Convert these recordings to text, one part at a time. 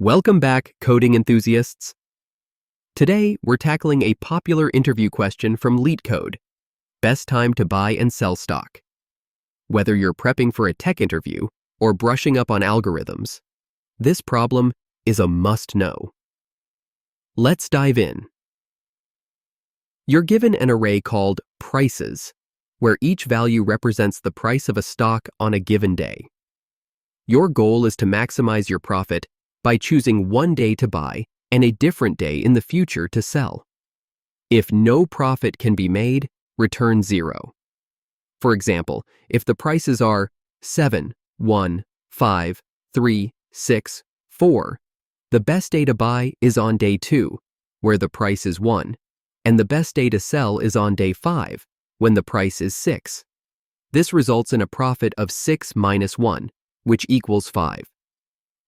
Welcome back, coding enthusiasts. Today, we're tackling a popular interview question from LeetCode: best time to buy and sell stock. Whether you're prepping for a tech interview or brushing up on algorithms, this problem is a must-know. Let's dive in. You're given an array called prices, where each value represents the price of a stock on a given day. Your goal is to maximize your profit by choosing one day to buy and a different day in the future to sell. If no profit can be made, return 0. For example, if the prices are 7, 1, 5, 3, 6, 4, the best day to buy is on day 2, where the price is 1, and the best day to sell is on day 5, when the price is 6. This results in a profit of 6 minus 1, which equals 5.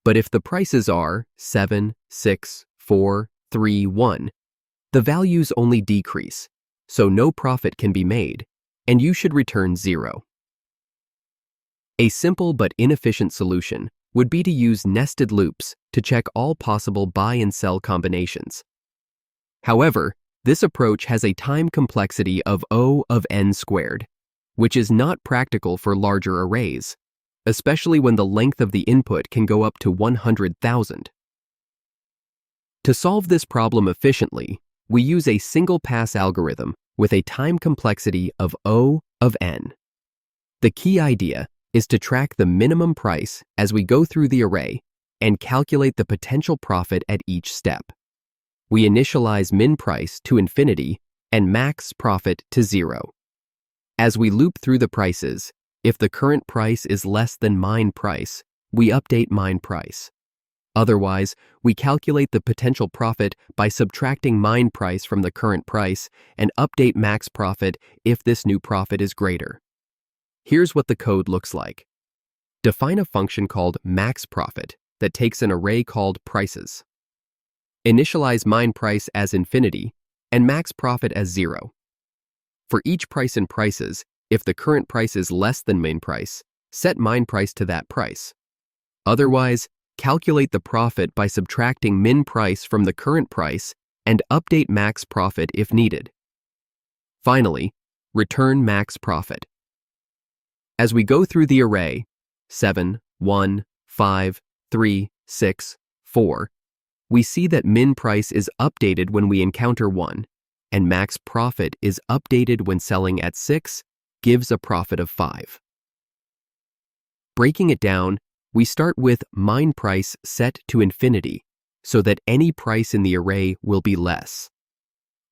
But if the prices are 7, 6, 4, 3, 1, the values only decrease, so no profit can be made, and you should return 0. A simple but inefficient solution would be to use nested loops to check all possible buy and sell combinations. However, this approach has a time complexity of O of n squared, which is not practical for larger arrays, especially when the length of the input can go up to 100,000. To solve this problem efficiently, we use a single-pass algorithm with a time complexity of O of n. The key idea is to track the minimum price as we go through the array and calculate the potential profit at each step. We initialize min price to infinity and max profit to 0. As we loop through the prices, if the current price is less than min price, we update min price. Otherwise, we calculate the potential profit by subtracting min price from the current price and update max profit if this new profit is greater. Here's what the code looks like. Define a function called max profit that takes an array called prices. Initialize min price as infinity and max profit as 0. For each price in prices, if the current price is less than min price, set min price to that price. Otherwise, calculate the profit by subtracting min price from the current price and update max profit if needed. Finally, return max profit. As we go through the array 7, 1, 5, 3, 6, 4, we see that min price is updated when we encounter 1, and max profit is updated when selling at 6, gives a profit of 5. Breaking it down, we start with min price set to infinity, so that any price in the array will be less.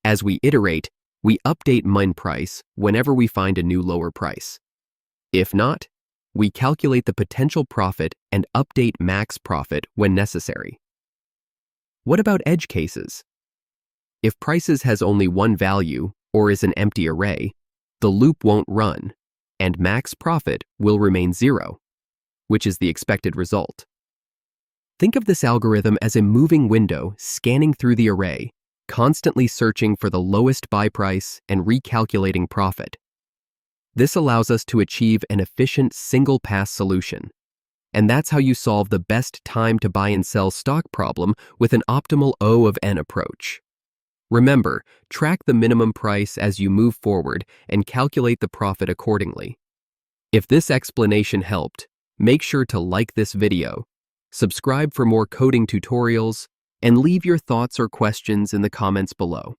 As we iterate, we update min price whenever we find a new lower price. If not, we calculate the potential profit and update max profit when necessary. What about edge cases? If prices has only one value or is an empty array, the loop won't run, and max profit will remain 0, which is the expected result. Think of this algorithm as a moving window scanning through the array, constantly searching for the lowest buy price and recalculating profit. This allows us to achieve an efficient single-pass solution, and that's how you solve the best time to buy and sell stock problem with an optimal O of n approach. Remember, track the minimum price as you move forward and calculate the profit accordingly. If this explanation helped, make sure to like this video, subscribe for more coding tutorials, and leave your thoughts or questions in the comments below.